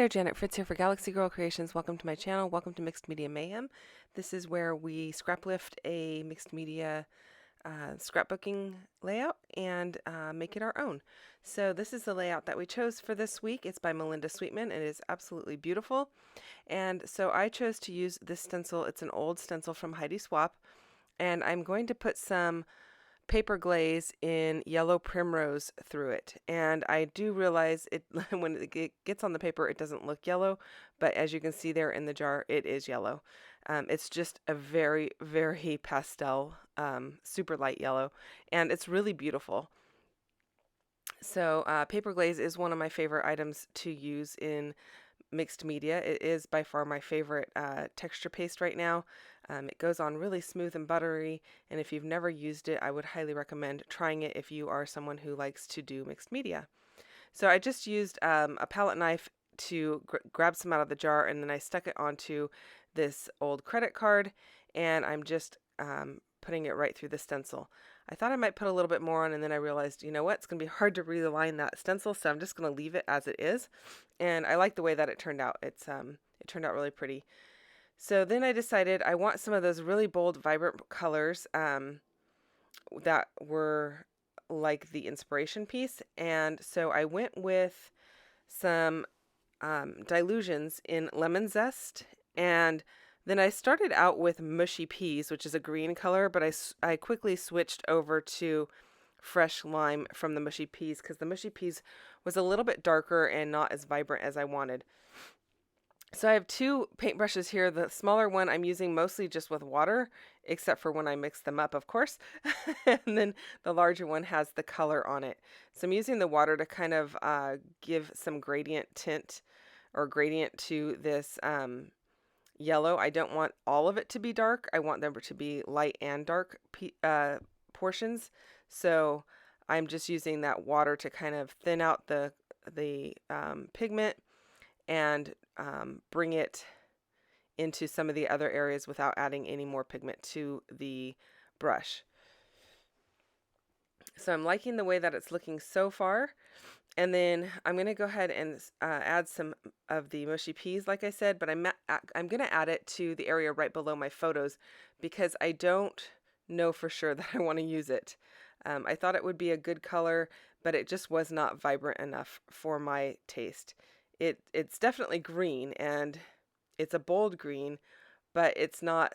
There, Janet Fritz here for Galaxy Girl Creations. Welcome to my channel. Welcome to Mixed Media Mayhem. This is where we scrap lift a mixed media scrapbooking layout and make it our own. So this is the layout that we chose for this week. It's by Melinda Sweetman. It is absolutely beautiful. And so I chose to use this stencil. It's an old stencil from Heidi Swapp. And I'm going to put some paper glaze in yellow primrose through it, and I do realize it when it gets on the paper it doesn't look yellow, but as you can see there in the jar it is yellow. It's just a very pastel, super light yellow, and it's really beautiful. So paper glaze is one of my favorite items to use in mixed media. It is by far my favorite texture paste right now. It goes on really smooth and buttery, and if you've never used it, I would highly recommend trying it if you are someone who likes to do mixed media. So I just used a palette knife to grab some out of the jar, and then I stuck it onto this old credit card, and I'm just putting it right through the stencil. I thought I might put a little bit more on, and then I realized, you know what, it's going to be hard to realign that stencil, so I'm just going to leave it as it is. And I like the way that it turned out. It turned out really pretty. So then I decided I want some of those really bold, vibrant colors that were like the inspiration piece. And so I went with some dilutions in lemon zest, and then I started out with mushy peas, which is a green color, but I quickly switched over to fresh lime from the mushy peas because the mushy peas was a little bit darker and not as vibrant as I wanted. So I have two paintbrushes here. The smaller one I'm using mostly just with water, except for when I mix them up, of course. And then the larger one has the color on it. So I'm using the water to kind of give some gradient tint or gradient to this yellow. I don't want all of it to be dark. I want them to be light and dark portions. So I'm just using that water to kind of thin out the pigment and bring it into some of the other areas without adding any more pigment to the brush. So I'm liking the way that it's looking so far. And then I'm going to go ahead and add some of the mushy peas, like I said, but I'm going to add it to the area right below my photos because I don't know for sure that I want to use it. I thought it would be a good color, but it just was not vibrant enough for my taste. It's definitely green, and it's a bold green, but it's not,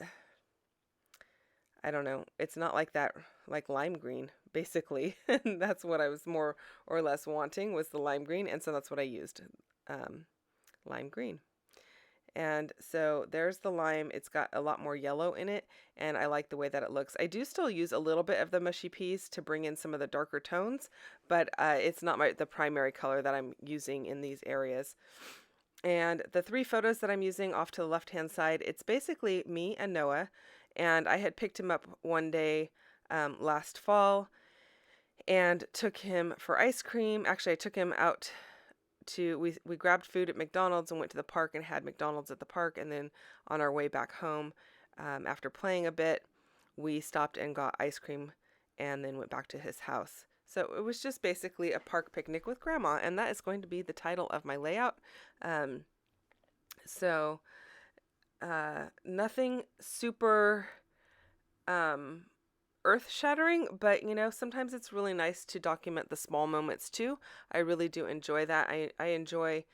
I don't know, it's not like that, like lime green, basically. And that's what I was more or less wanting, was the lime green, and so that's what I used, lime green. And so there's the lime. It's got a lot more yellow in it, and I like the way that it looks. I do still use a little bit of the mushy peas to bring in some of the darker tones, but it's not the primary color that I'm using in these areas. And the three photos that I'm using off to the left-hand side, it's basically me and Noah, and I had picked him up one day last fall and took him for ice cream. Actually, I took him out we grabbed food at McDonald's and went to the park and had McDonald's at the park, and then on our way back home, after playing a bit, we stopped and got ice cream and then went back to his house. So it was just basically a park picnic with Grandma, and that is going to be the title of my layout. So nothing super earth-shattering, but you know, sometimes it's really nice to document the small moments too. I really do enjoy that. I enjoy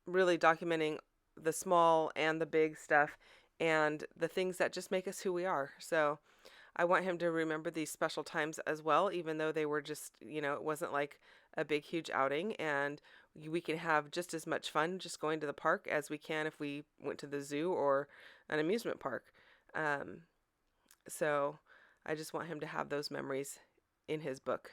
really documenting the small and the big stuff and the things that just make us who we are. So I want him to remember these special times as well, even though they were just, you know, it wasn't like a big, huge outing, and we can have just as much fun just going to the park as we can if we went to the zoo or an amusement park. So I just want him to have those memories in his book.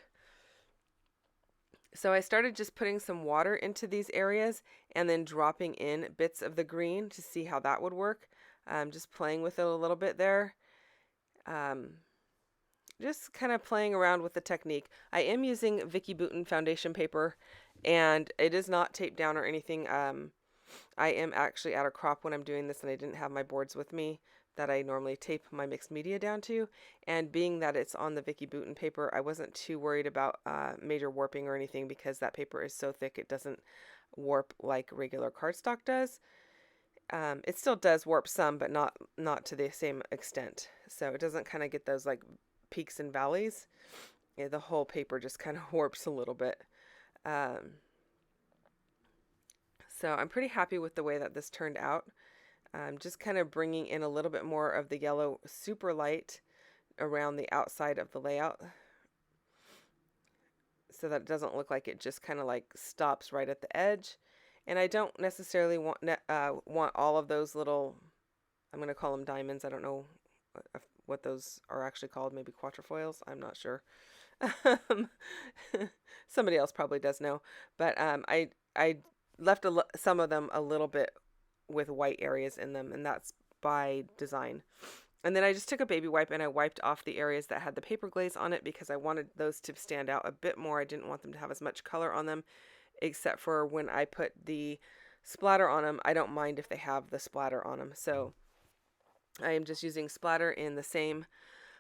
So I started just putting some water into these areas and then dropping in bits of the green to see how that would work. Just playing with it a little bit there. Just kind of playing around with the technique. I am using Vicki Boutin foundation paper, and it is not taped down or anything. I am actually at a crop when I'm doing this, and I didn't have my boards with me. that I normally tape my mixed media down to, and being that it's on the Vicki Boutin paper, I wasn't too worried about major warping or anything because that paper is so thick it doesn't warp like regular cardstock does. It still does warp some, but not to the same extent. So it doesn't kind of get those like peaks and valleys. Yeah, the whole paper just kind of warps a little bit. So I'm pretty happy with the way that this turned out. Just kind of bringing in a little bit more of the yellow super light around the outside of the layout so that it doesn't look like it just kind of like stops right at the edge. And I don't necessarily want all of those little, I'm going to call them diamonds. I don't know what those are actually called. Maybe quatrefoils. I'm not sure. Somebody else probably does know. But I left some of them a little bit with white areas in them, and that's by design. And then I just took a baby wipe and I wiped off the areas that had the paper glaze on it because I wanted those to stand out a bit more. I didn't want them to have as much color on them, except for when I put the splatter on them. I don't mind if they have the splatter on them. So I am just using splatter in the same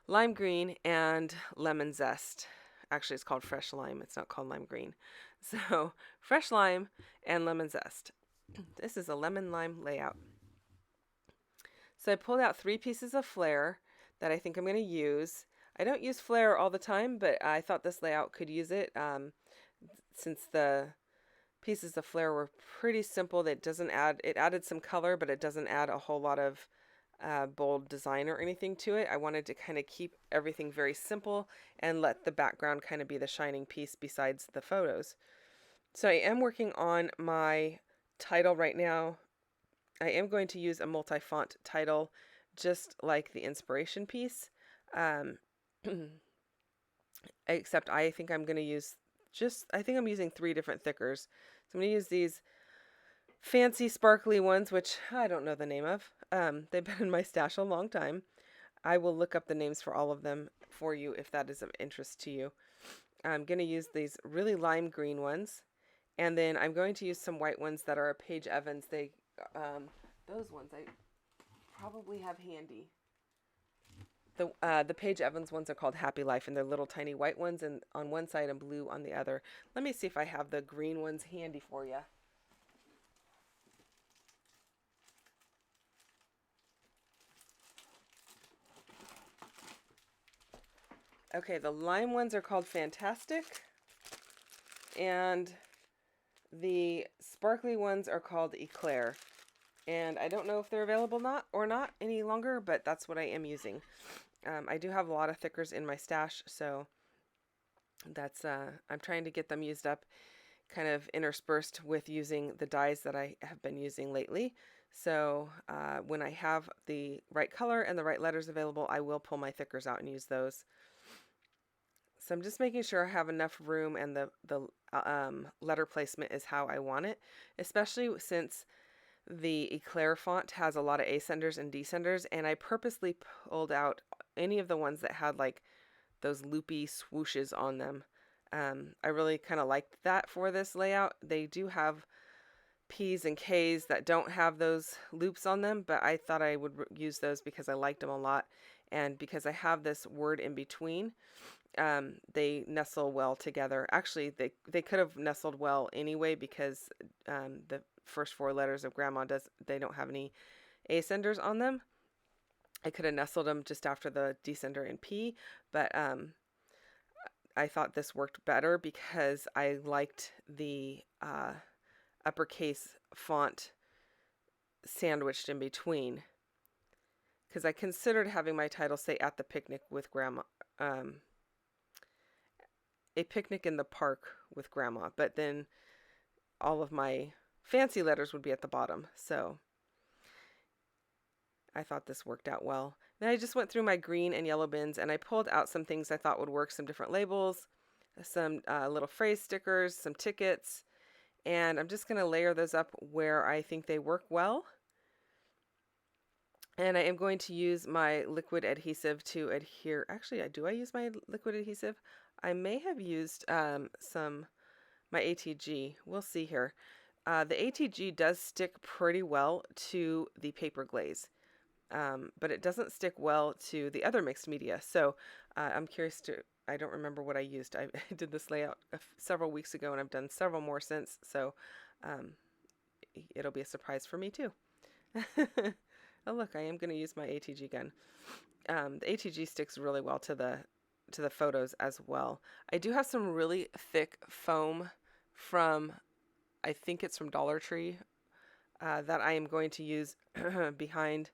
lime green and lemon zest. Actually, it's called fresh lime. It's not called lime green. So fresh lime and lemon zest. This is a lemon lime layout. So I pulled out 3 pieces of Flair that I think I'm going to use. I don't use Flair all the time, but I thought this layout could use it since the pieces of Flair were pretty simple. It added some color, but it doesn't add a whole lot of bold design or anything to it. I wanted to kind of keep everything very simple and let the background kind of be the shining piece besides the photos. So I am working on my title right now. I am going to use a multi-font title just like the inspiration piece. Except I think I'm going to use I'm using 3 different thickers. So I'm going to use these fancy sparkly ones, which I don't know the name of. They've been in my stash a long time. I will look up the names for all of them for you if that is of interest to you. I'm going to use these really lime green ones. And then I'm going to use some white ones that are Paige Evans. Those ones I probably have handy. The Paige Evans ones are called Happy Life, and they're little tiny white ones, and on one side and blue on the other. Let me see if I have the green ones handy for you. Okay, the lime ones are called Fantastic, and the sparkly ones are called Eclair. And I don't know if they're available or not any longer, but that's what I am using. I do have a lot of thickers in my stash, so that's I'm trying to get them used up, kind of interspersed with using the dyes that I have been using lately. So when I have the right color and the right letters available, I will pull my thickers out and use those. So I'm just making sure I have enough room and the letter placement is how I want it, especially since the Eclair font has a lot of ascenders and descenders, and I purposely pulled out any of the ones that had like those loopy swooshes on them. I really kind of liked that for this layout. They do have P's and K's that don't have those loops on them, but I thought I would use those because I liked them a lot, and because I have this word in between. They nestle well together. Actually, they could have nestled well anyway because the first 4 letters of Grandma they don't have any ascenders on them. I could have nestled them just after the descender in P, but I thought this worked better because I liked the uppercase font sandwiched in between, because I considered having my title say "At the Picnic with Grandma." A picnic in the park with Grandma, but then all of my fancy letters would be at the bottom. So I thought this worked out well. Then I just went through my green and yellow bins and I pulled out some things I thought would work, some different labels, some little phrase stickers, some tickets, and I'm just going to layer those up where I think they work well. And I am going to use my liquid adhesive to adhere. Actually, do I use my liquid adhesive? I may have used my ATG. We'll see here. The ATG does stick pretty well to the paper glaze. but it doesn't stick well to the other mixed media. So I'm curious I don't remember what I used. I did this layout several weeks ago, and I've done several more since. So um, it'll be a surprise for me too. Oh look, I am going to use my ATG gun. The ATG sticks really well to the photos as well. I do have some really thick foam from, I think it's from Dollar Tree, that I am going to use behind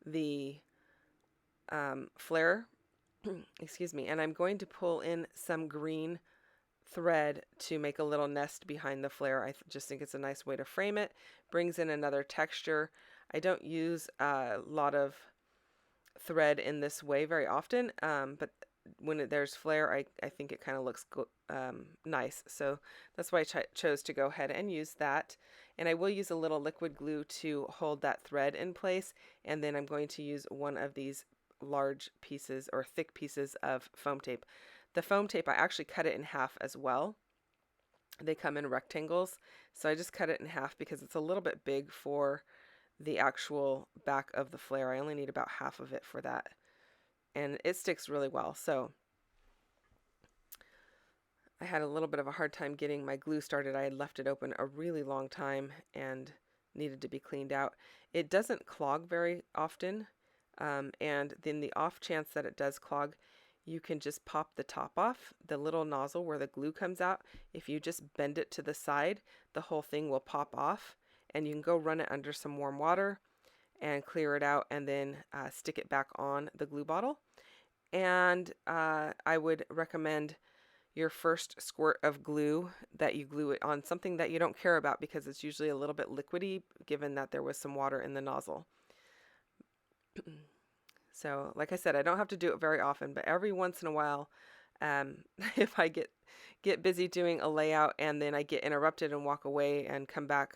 the flare. Excuse me. And I'm going to pull in some green thread to make a little nest behind the flare. I just think it's a nice way to frame it. Brings in another texture. I don't use a lot of thread in this way very often, but when there's flare, I think it kind of looks nice. So that's why I chose to go ahead and use that. And I will use a little liquid glue to hold that thread in place. And then I'm going to use one of these large pieces or thick pieces of foam tape. The foam tape, I actually cut it in half as well. They come in rectangles. So I just cut it in half because it's a little bit big for the actual back of the flare. I only need about half of it for that. And it sticks really well. So I had a little bit of a hard time getting my glue started. I had left it open a really long time and needed to be cleaned out. It doesn't clog very often. And then the off chance that it does clog, you can just pop the top off, the little nozzle where the glue comes out. If you just bend it to the side, the whole thing will pop off, and you can go run it under some warm water and clear it out, and then stick it back on the glue bottle. And I would recommend your first squirt of glue that you glue it on something that you don't care about, because it's usually a little bit liquidy given that there was some water in the nozzle. So like I said, I don't have to do it very often, but every once in a while, if I get busy doing a layout and then I get interrupted and walk away and come back,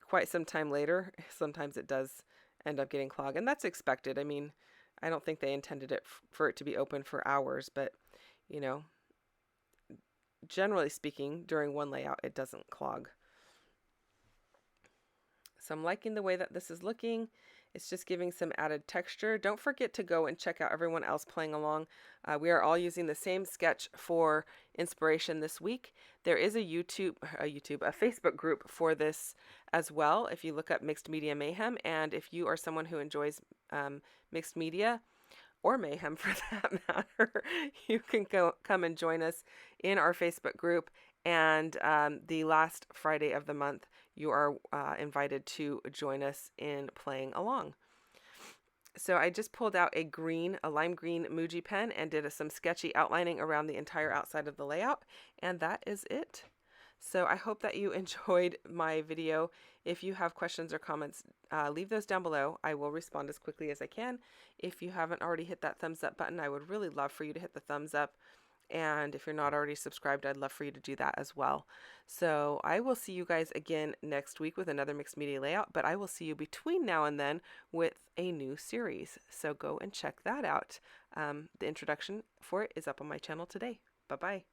quite some time later, sometimes it does end up getting clogged, and that's expected. I mean, I don't think they intended it for it to be open for hours, but generally speaking, during one layout, it doesn't clog. So I'm liking the way that this is looking. It's just giving some added texture. Don't forget to go and check out everyone else playing along. We are all using the same sketch for inspiration this week. There is a Facebook group for this as well. If you look up Mixed Media Mayhem, and if you are someone who enjoys mixed media, or mayhem for that matter, you can come and join us in our Facebook group. And the last Friday of the month, you are invited to join us in playing along. So I just pulled out a lime green Muji pen and did some sketchy outlining around the entire outside of the layout. And that is it. So I hope that you enjoyed my video. If you have questions or comments, leave those down below. I will respond as quickly as I can. If you haven't already hit that thumbs up button, I would really love for you to hit the thumbs up. And if you're not already subscribed, I'd love for you to do that as well. So I will see you guys again next week with another mixed media layout, but I will see you between now and then with a new series. So go and check that out. The introduction for it is up on my channel today. Bye-bye.